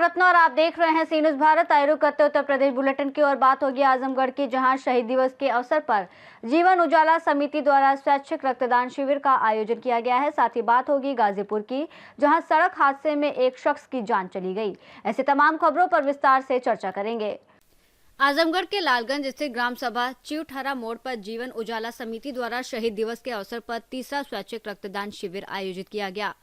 रत्न और आप देख रहे हैं सी न्यूज़ भारत। आए रुख करते उत्तर प्रदेश बुलेटिन की ओर बात होगी आजमगढ़ की, जहां शहीद दिवस के अवसर पर जीवन उजाला समिति द्वारा स्वैच्छिक रक्तदान शिविर का आयोजन किया गया है। साथ ही बात होगी गाजीपुर की, जहां सड़क हादसे में एक शख्स की जान चली गई। ऐसे तमाम खबरों पर विस्तार से चर्चा करेंगे। आजमगढ़ के लालगंज स्थित ग्राम सभा चिवठारा मोड़ पर जीवन उजाला समिति द्वारा शहीद दिवस के अवसर पर तीसरा स्वैच्छिक रक्तदान शिविर आयोजित किया गया।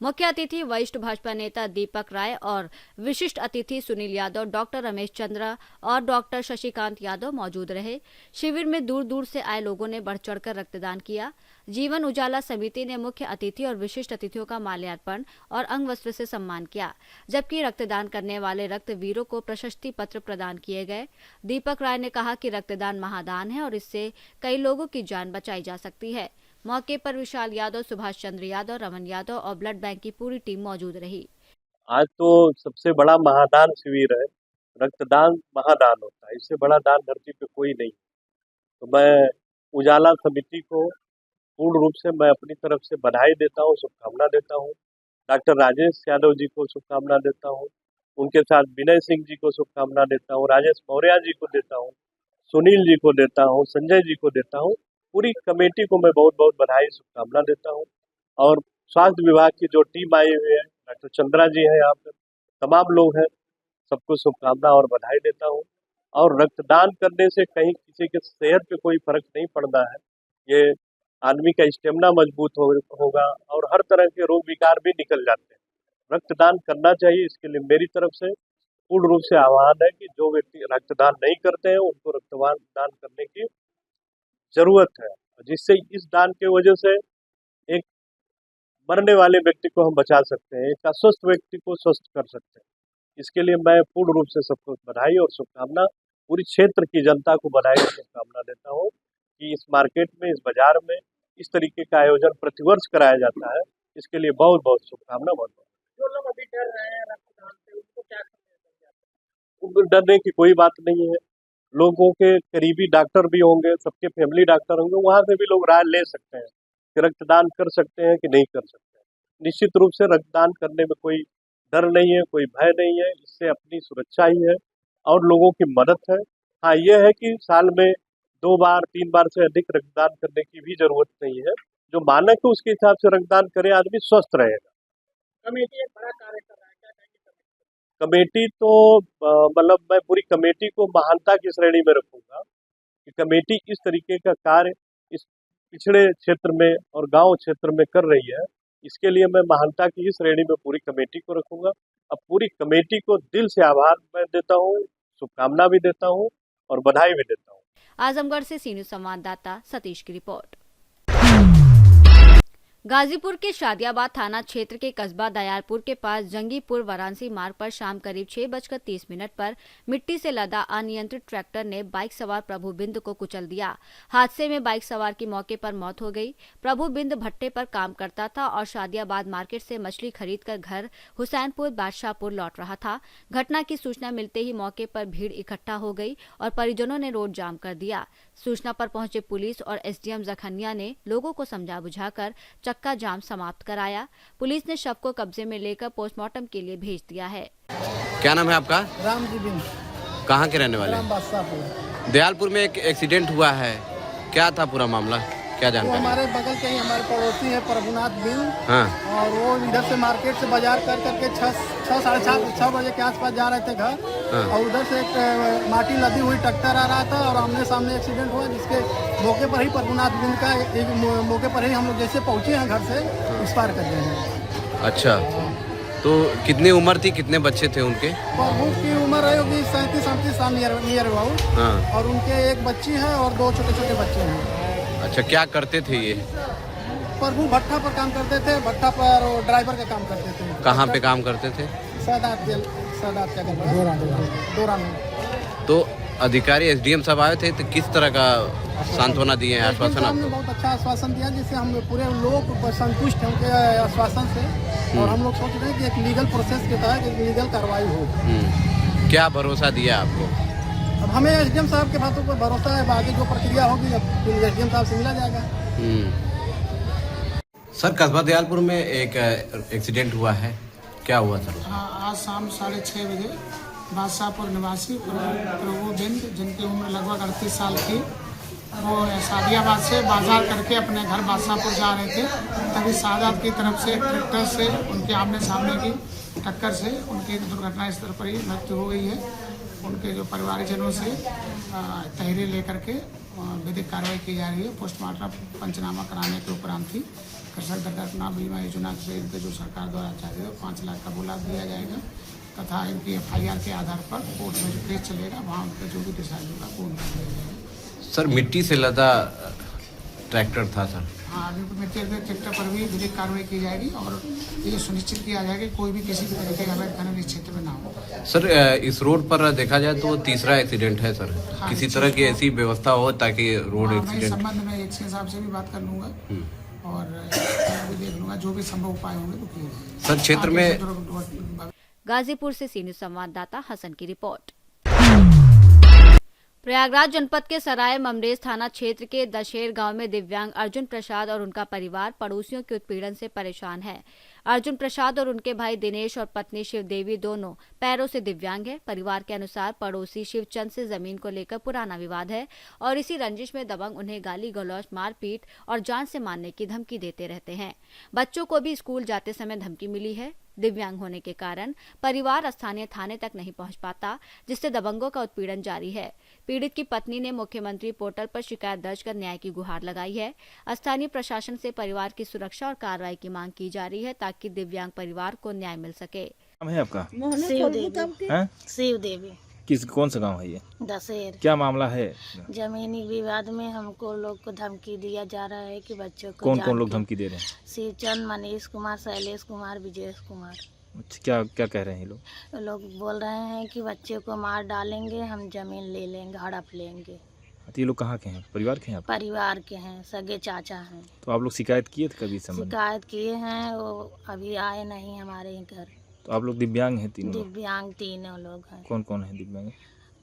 मुख्य अतिथि वरिष्ठ भाजपा नेता दीपक राय और विशिष्ट अतिथि सुनील यादव, डॉक्टर रमेश चंद्र और डॉक्टर शशिकांत यादव मौजूद रहे। शिविर में दूर दूर से आए लोगों ने बढ़ चढ़कर रक्तदान किया। जीवन उजाला समिति ने मुख्य अतिथि और विशिष्ट अतिथियों का माल्यार्पण और अंग वस्त्र से सम्मान किया, जबकि रक्तदान करने वाले रक्तवीरों को प्रशस्ति पत्र प्रदान किए गए। दीपक राय ने कहा कि रक्तदान महादान है और इससे कई लोगों की जान बचाई जा सकती है। मौके पर विशाल यादव, सुभाष चंद्र यादव, रमन यादव और ब्लड बैंक की पूरी टीम मौजूद रही। आज तो सबसे बड़ा महादान शिविर है। रक्तदान महादान होता है, इससे बड़ा दान धरती पे कोई नहीं। तो मैं उजाला समिति को पूर्ण रूप से मैं अपनी तरफ से बधाई देता हूँ, शुभकामना देता हूँ। डॉक्टर राजेश यादव जी को शुभकामना देता हूँ, उनके साथ विनय सिंह जी को शुभकामना देता हूँ, राजेश मौर्य जी को देता हूँ, सुनील जी को देता हूँ, संजय जी को देता हूँ। पूरी कमेटी को मैं बहुत बहुत बधाई शुभकामना देता हूँ। और स्वास्थ्य विभाग की जो टीम आई हुई है, डॉक्टर चंद्रा जी हैं, यहाँ पर तमाम लोग हैं, सबको शुभकामना और बधाई देता हूँ। और रक्तदान करने से कहीं किसी के सेहत पे कोई फर्क नहीं पड़ता है। ये आदमी का स्टेमिना मजबूत होगा और हर तरह के रोग विकार भी निकल जाते हैं। रक्तदान करना चाहिए, इसके लिए मेरी तरफ से पूर्ण रूप से आह्वान है कि जो व्यक्ति रक्तदान नहीं करते हैं उनको रक्तदान दान करने की जरूरत है, जिससे इस दान के वजह से एक मरने वाले व्यक्ति को हम बचा सकते हैं, एक अस्वस्थ व्यक्ति को स्वस्थ कर सकते हैं। इसके लिए मैं पूर्ण रूप से सबको बधाई और शुभकामना, पूरी क्षेत्र की जनता को बधाई और शुभकामना देता हूँ कि इस मार्केट में, इस बाजार में इस तरीके का आयोजन प्रतिवर्ष कराया जाता है। इसके लिए बहुत बहुत शुभकामना। बहुत जो लोग अभी डर रहे हैं रक्तदान से, उनको क्या डरने की कोई बात नहीं है। लोगों के करीबी डॉक्टर भी होंगे, सबके फैमिली डॉक्टर होंगे, वहाँ से भी लोग राय ले सकते हैं कि रक्तदान कर सकते हैं कि नहीं कर सकते हैं। निश्चित रूप से रक्तदान करने में कोई डर नहीं है, कोई भय नहीं है, इससे अपनी सुरक्षा ही है और लोगों की मदद है। हाँ, यह है कि साल में 2 बार 3 बार से अधिक रक्तदान करने की भी जरूरत नहीं है। जो मानक है उसके हिसाब से रक्तदान करे, आदमी स्वस्थ रहेगा। कमेटी एक बड़ा कार्य कर रहा है, क्या कहेंगे? कमेटी तो मतलब मैं पूरी कमेटी को महानता की श्रेणी में रखूंगा कि कमेटी इस तरीके का कार्य इस पिछड़े क्षेत्र में और गांव क्षेत्र में कर रही है। इसके लिए मैं महानता की ही श्रेणी में पूरी कमेटी को रखूंगा। अब पूरी कमेटी को दिल से आभार मैं देता हूँ, शुभकामना भी देता हूँ और बधाई भी देता हूँ। आजमगढ़ से सी न्यूज़ संवाददाता सतीश की रिपोर्ट। गाजीपुर के शादियाबाद थाना क्षेत्र के कस्बा दयालपुर के पास जंगीपुर वाराणसी मार्ग पर शाम करीब 6:30 पर मिट्टी से लदा अनियंत्रित ट्रैक्टर ने बाइक सवार प्रभु बिंद को कुचल दिया। हादसे में बाइक सवार की मौके पर मौत हो गई। प्रभु बिंद भट्टे पर काम करता था और शादियाबाद मार्केट से मछली खरीदकर घर हुसैनपुर बादशाहपुर लौट रहा था। घटना की सूचना मिलते ही मौके पर भीड़ इकट्ठा हो गई और परिजनों ने रोड जाम कर दिया। सूचना पर पहुंचे पुलिस और एसडीएम जखनिया ने लोगों को समझा बुझाकर चक्का जाम समाप्त कराया। पुलिस ने शव को कब्जे में लेकर पोस्टमार्टम के लिए भेज दिया है। क्या नाम है आपका? राम जी बिंद। कहाँ के रहने वाले? बादशाहपुर। दयालपुर में एक एक्सीडेंट हुआ है, क्या था पूरा मामला, क्या वो जानकारी? हमारे बगल के ही हमारे पड़ोसी है प्रभुनाथ बिंद। हाँ और वो इधर से मार्केट से बाजार कर करके 6 बजे के आसपास जा रहे थे घर। हाँ। और उधर से एक माटी लदी हुई ट्रैक्टर आ रहा था और आमने सामने एक्सीडेंट हुआ, जिसके मौके पर ही प्रभुनाथ बिंद का एक मौके पर ही हम लोग जैसे पहुंचे हैं घर से उस पार कर गए हैं। अच्छा, तो कितनी उम्र थी, कितने बच्चे थे उनके? प्रभु की उम्र है होगी 37-38 साल नियर अबाउट। हाँ। और उनके एक बच्ची है और 2 छोटे छोटे बच्चे हैं। अच्छा, क्या करते थे ये? प्रभु भट्टा पर काम करते थे, भट्टा पर ड्राइवर का काम करते थे। कहाँ पे काम करते थे? सादात क्या करते हैं दोरा में। तो अधिकारी एसडीएम साहब आए थे, तो किस तरह का सांत्वना दिए हैं, आश्वासन हमने आपको? बहुत अच्छा आश्वासन दिया, जिससे हम पूरे लोग संतुष्ट हैं उनके आश्वासन से। और हम लोग सोच रहे हैं कि एक लीगल प्रोसेस के तहत एक लीगल कार्रवाई हो। क्या भरोसा दिया आपको? अब हमें एसडीएम साहब के बातों पर भरोसा है, आगे जो प्रक्रिया होगी अब एसडीएम साहब से मिला जाएगा। सर, कस्बा दयालपुर में एक एक्सीडेंट हुआ है, क्या हुआ सर? हाँ, आज शाम 6:30 बजे बादशाहपुर निवासी प्रभु बिंद, जिनकी उम्र लगभग 38 साल थी, वो सादियाबाद से बाजार करके अपने घर बादशाहपुर जा रहे थे। तभी सादात की तरफ से ट्रैक्टर से उनके आमने सामने की टक्कर से उनकी दुर्घटना स्थल पर ही मृत्यु हो गई है। उनके जो परिवारजनों से तहरीर लेकर के विधिक कार्रवाई की जा रही है। पोस्टमार्टम पंचनामा कराने के उपरांत ही कृषक दुर्घटना बीमा योजना से इनके जो सरकार द्वारा चाहते थे 5 लाख का बोला दिया जाएगा तथा इनकी FIR के आधार पर कोर्ट में जो केस चलेगा वहाँ उनका जो भी डिसाइड होगा वो उनका दिया जाएगा। सर मिट्टी से लदा ट्रैक्टर था सर? हाँ, अभी मिट्टी के ट्रैक्टर पर भी विधिक कार्रवाई की जाएगी और ये सुनिश्चित किया जाएगा कि कोई भी किसी भी तरीके का अवैध खनन इस क्षेत्र में ना हो। सर इस रोड पर देखा जाए तो वो तीसरा एक्सीडेंट है सर। हाँ, किसी तरह की ऐसी व्यवस्था हो ताकि रोड मैं इस एक्सीडेंट। संबंध में एक साहब से भी बात कर लूँगा और भी देख लूँगा, जो भी संभव उपाय होंगे वो किए जाएंगे। सर क्षेत्र में गाजीपुर से सीनियर संवाददाता हसन की रिपोर्ट। प्रयागराज जनपद के सराय ममरेज थाना क्षेत्र के दशेर गांव में दिव्यांग अर्जुन प्रसाद और उनका परिवार पड़ोसियों के उत्पीड़न से परेशान है। अर्जुन प्रसाद और उनके भाई दिनेश और पत्नी शिव देवी दोनों पैरों से दिव्यांग है। परिवार के अनुसार पड़ोसी शिवचंद से जमीन को लेकर पुराना विवाद है और इसी रंजिश में दबंग उन्हें गाली गलौज, मारपीट और जान से मारने की धमकी देते रहते हैं। बच्चों को भी स्कूल जाते समय धमकी मिली है। दिव्यांग होने के कारण परिवार स्थानीय थाने तक नहीं पहुंच पाता, जिससे दबंगों का उत्पीड़न जारी है। पीड़ित की पत्नी ने मुख्यमंत्री पोर्टल पर शिकायत दर्ज कर न्याय की गुहार लगाई है। स्थानीय प्रशासन से परिवार की सुरक्षा और कार्रवाई की मांग की जा रही है ताकि दिव्यांग परिवार को न्याय मिल सके। नाम है आपका? शिव देवी। हैं? शिव देवी। कौन सा गांव है ये? दशेर। क्या मामला है? जमीनी विवाद में हमको लोग को धमकी दिया जा रहा है कि बच्चों को कौन लोग धमकी दे रहे हैं? शिवचंद, मनीष कुमार, शैलेश कुमार, विजय कुमार। अच्छा, क्या कह रहे हैं ये लोग? लोग बोल रहे हैं कि बच्चे को मार डालेंगे, हम जमीन ले लेंगे, हड़प लेंगे। तो ये लोग कहाँ के हैं? परिवार के हैं आप? परिवार के हैं, सगे चाचा हैं। तो आप लोग शिकायत किए थे कभी इस संबंध में? शिकायत किए हैं, वो अभी आए नहीं हमारे घर। तो आप लोग दिव्यांग हैं तीनों? दिव्यांग तीनों लोग हैं। कौन कौन है दिव्यांग?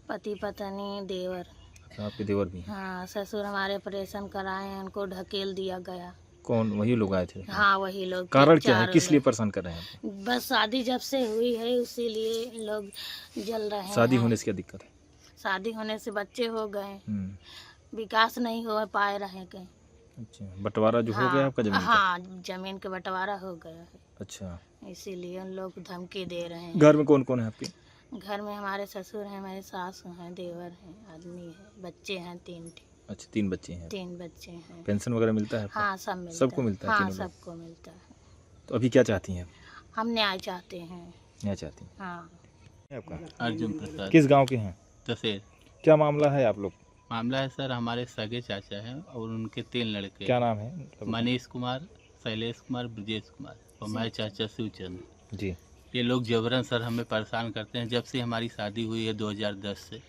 पति, पत्नी, देवर। अच्छा, आपके देवर भी हैं? हाँ, ससुर हमारे ऑपरेशन कराए हैं, उनको ढकेल दिया गया। कौन? वही लोग आए थे? हाँ, वही लोग। कारण क्या है, किस लिए परेशान कर रहे हैं आप? बस शादी जब से हुई है इसीलिए लोग जल रहे हैं। शादी होने से क्या दिक्कत है? शादी होने से बच्चे हो गए, विकास नहीं हो पाए रहे के। अच्छा, बंटवारा जो हो गया आपका जमीन का? हाँ, जमीन का बंटवारा हो गया है। अच्छा, इसीलिए उन लोग धमकी दे रहे हैं। घर में कौन कौन है आपके? घर में हमारे ससुर हैं, मेरे सास हैं, देवर हैं, आदमी है, बच्चे हैं 3। अच्छा, 3 बच्चे हैं। 3 बच्चे हैं। पेंशन वगैरह मिलता है आपको? हाँ, सब मिलता है। सबको मिलता है? हाँ, तीनों लोग? सबको मिलता है। तो अभी क्या चाहती हैं? हम न्याय चाहते हैं। न्याय चाहती हैं? हाँ। आपका? अर्जुन प्रसाद। किस गांव के हैं? दशेर। क्या मामला है आप लोग? मामला है सर, हमारे सगे चाचा हैं और उनके 3 लड़के। क्या नाम है? मनीष कुमार, शैलेश कुमार, ब्रजेश कुमार और हमारे चाचा शिवचंद जी। ये लोग जबरन सर हमें परेशान करते हैं। जब से हमारी शादी हुई है 2010 से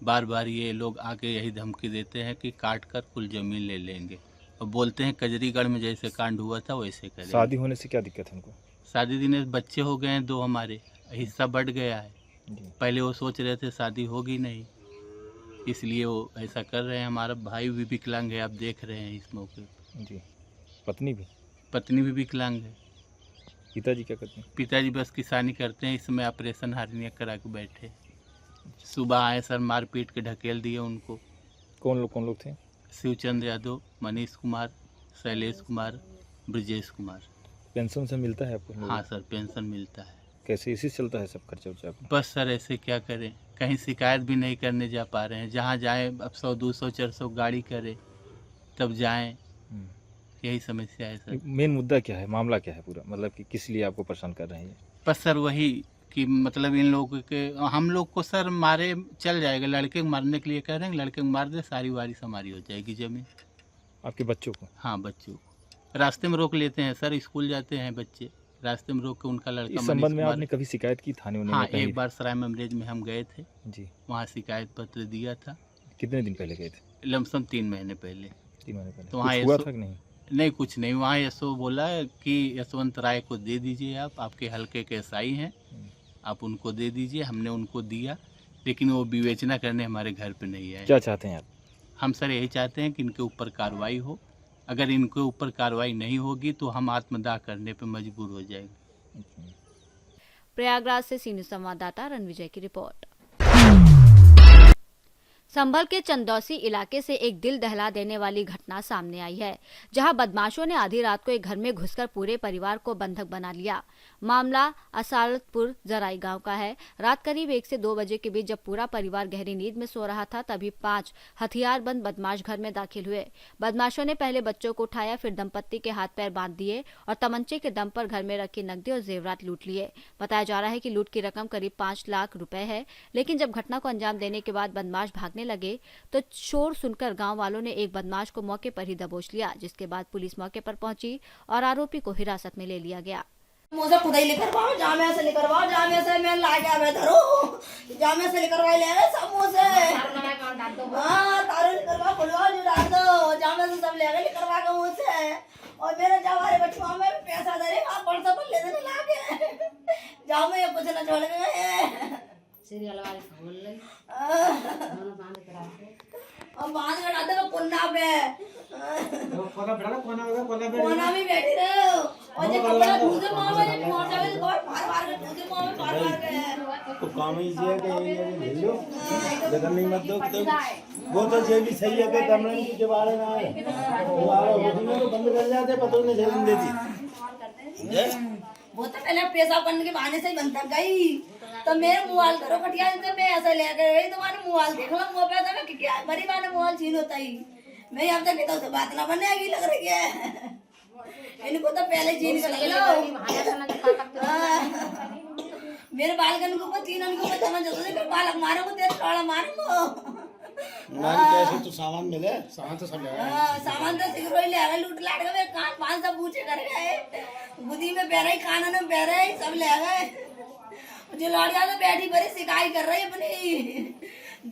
बार बार ये लोग आके यही धमकी देते हैं कि काट कर कुल जमीन ले लेंगे और बोलते हैं कजरीगढ़ में जैसे कांड हुआ था वैसे करेंगे। शादी होने से क्या दिक्कत है उनको? शादी दिन बच्चे हो गए हैं 2, हमारे हिस्सा बढ़ गया है। जी। पहले वो सोच रहे थे शादी होगी नहीं, इसलिए वो ऐसा कर रहे हैं। हमारा भाई भी विकलांग है, आप देख रहे हैं इस मौके पर। जी। पत्नी भी? पत्नी भी विकलांग है। पिताजी क्या करते हैं? पिताजी बस किसानी करते हैं, इसमें ऑपरेशन हार्निया करा के बैठे। सुबह आए सर, मार पीट के ढकेल दिए उनको। कौन लोग थे? शिवचंद यादव, मनीष कुमार, शैलेश कुमार, ब्रजेश कुमार। पेंशन से मिलता है आपको? हाँ सर, पेंशन मिलता है। कैसे इसी से चलता है सब खर्चा वर्चा? बस सर ऐसे क्या करें, कहीं शिकायत भी नहीं करने जा पा रहे हैं। जहाँ जाएं अब 100, 200, 400 गाड़ी करे तब जाएं, यही समस्या है सर। मेन मुद्दा क्या है, मामला क्या है पूरा, मतलब कि किस लिए आपको परेशान कर रहे हैं? बस सर वही कि मतलब इन लोगों के, हम लोग को सर मारे चल जाएगा, लड़के को मारने के लिए कह रहे हैं, लड़के को मार दे सारी वारिस हमारी हो जाएगी जमीन। आपके बच्चों को? हाँ, बच्चों को रास्ते में रोक लेते हैं सर, स्कूल जाते हैं बच्चे, रास्ते में रोक के उनका लड़का। इस संबंध में आपने कभी शिकायत की थाने? हाँ, एक बार सराय ममरेज में हम गए थे जी, वहाँ शिकायत पत्र दिया था। कितने दिन पहले गए थे? लमसम 3 महीने पहले। 3 महीने पहले। तो वहाँ हुआ था कि नहीं? नहीं, कुछ नहीं। वहाँ यशो बोला कि यशवंत राय को दे दीजिए, आप आपके हल्के के एसआई हैं, आप उनको दे दीजिए। हमने उनको दिया, लेकिन वो विवेचना करने हमारे घर पे नहीं आए। क्या चाहते हैं आप? हम सर यही चाहते हैं कि इनके ऊपर कार्रवाई हो। अगर इनके ऊपर कार्रवाई नहीं होगी तो हम आत्मदाह करने पे मजबूर हो जाएंगे। प्रयागराज से सी न्यूज़ संवाददाता रणविजय की रिपोर्ट। संभल के चंदौसी इलाके से एक दिल दहला देने वाली घटना सामने आई है, जहां बदमाशों ने आधी रात को एक घर में घुसकर पूरे परिवार को बंधक बना लिया। मामला असालतपुर जराई गांव का है। रात करीब 1 से 2 बजे के बीच जब पूरा परिवार गहरी नींद में सो रहा था, तभी 5 हथियारबंद बदमाश घर में दाखिल हुए। बदमाशों ने पहले बच्चों को उठाया, फिर दंपत्ति के हाथ पैर बांध दिए और तमंचे के दम पर घर में रखी नकदी और जेवरात लूट लिए। बताया जा रहा है कि लूट की रकम करीब 5 लाख रुपए है, लेकिन जब घटना को अंजाम देने के बाद बदमाश भागने लगे तो शोर सुनकर गांव वालों ने एक बदमाश को मौके पर ही दबोच लिया, जिसके बाद पुलिस मौके पर पहुंची और आरोपी को हिरासत में ले लिया गया। मुझे खुद ही लिखवाओ, जामे से लिखवाओ, जामे से मैं ला के आवे धरो, जामे से लिखवा ले गए सब मुझसे। हां तारे लिखवा खुलवा जो डाल दो, जामे से सब ले गए लिखवा के मुझसे। और मेरे जवारे बचवा में पैसा दे आप परसों पर ले देने लागे जामे ये कुछ ना छोड़ गए सीरियल वाले बोल ले बांध के डाल दे कोना पे कोना में बैठी रहो और जे कपड़ा दूसरे मां में मोटा में मार मार के दूसरे मां में मार मार के तो काम ही है कि ये भेजो जगह नहीं मत दो तो वो तो ये भी सही है कि कमरे के बारे में वो आ रहा तो बंद कर जाते पता नहीं जेल देती वो तो पहले पैसा करने के बहाने से ही बनता गई तो मेरे मोबाइल करो कटिया से मैं ऐसा लेकर गई तुम्हारे मोबाइल देख लो मुंह पे तो क्या बड़ी बात मोबाइल छीन होता ही मैं अब तक तो बात ना बनेगी लग रही है इनको तो पहले छीन कर लो मेरे बालकन को तीन को समझ बालक मारो को तेरे टोला मारो कैसे तो सामान मिले सामान तो सब ले सामान तो सिगरो ही ले गए लूट लाट गए कान पांच सब पूछे कर गए बुद्धि में बह रही कानों में बह रही सब ले गए जो लड़िया तो बैठी बड़ी शिकायत कर रही अपनी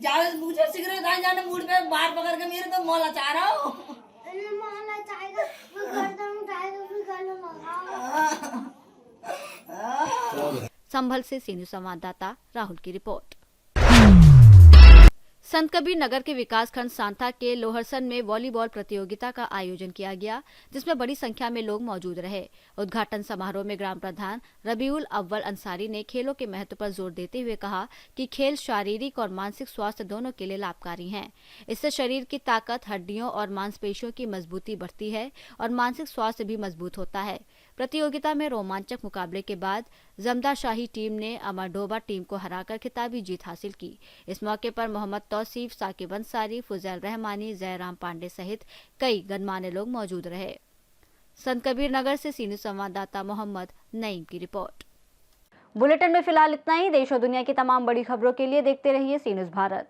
जावे पूछो सिगरेट कहाँ जाने मूड पे बाहर पकड़ के मेरे तो मौला चाह रहा हो संभल से सी न्यूज़ संवाददाता राहुल की रिपोर्ट। संत कबीर नगर के विकासखंड सांता के लोहरसन में वॉलीबॉल प्रतियोगिता का आयोजन किया गया, जिसमें बड़ी संख्या में लोग मौजूद रहे। उद्घाटन समारोह में ग्राम प्रधान रबीउल अव्वल अंसारी ने खेलों के महत्व पर जोर देते हुए कहा कि खेल शारीरिक और मानसिक स्वास्थ्य दोनों के लिए लाभकारी हैं। इससे शरीर की ताकत, हड्डियों और मांसपेशियों की मजबूती बढ़ती है और मानसिक स्वास्थ्य भी मजबूत होता है। प्रतियोगिता में रोमांचक मुकाबले के बाद जमदाशाही टीम ने अमरडोबा टीम को हराकर खिताबी जीत हासिल की। इस मौके पर मोहम्मद तौसीफ, साकिब अंसारी, फुजैल रहमानी, जयराम पांडे सहित कई गणमान्य लोग मौजूद रहे। संत कबीर नगर से सी न्यूज़ संवाददाता मोहम्मद नईम की रिपोर्ट। बुलेटिन में फिलहाल इतना ही। देश और दुनिया की तमाम बड़ी खबरों के लिए देखते रहिए सी न्यूज़ भारत।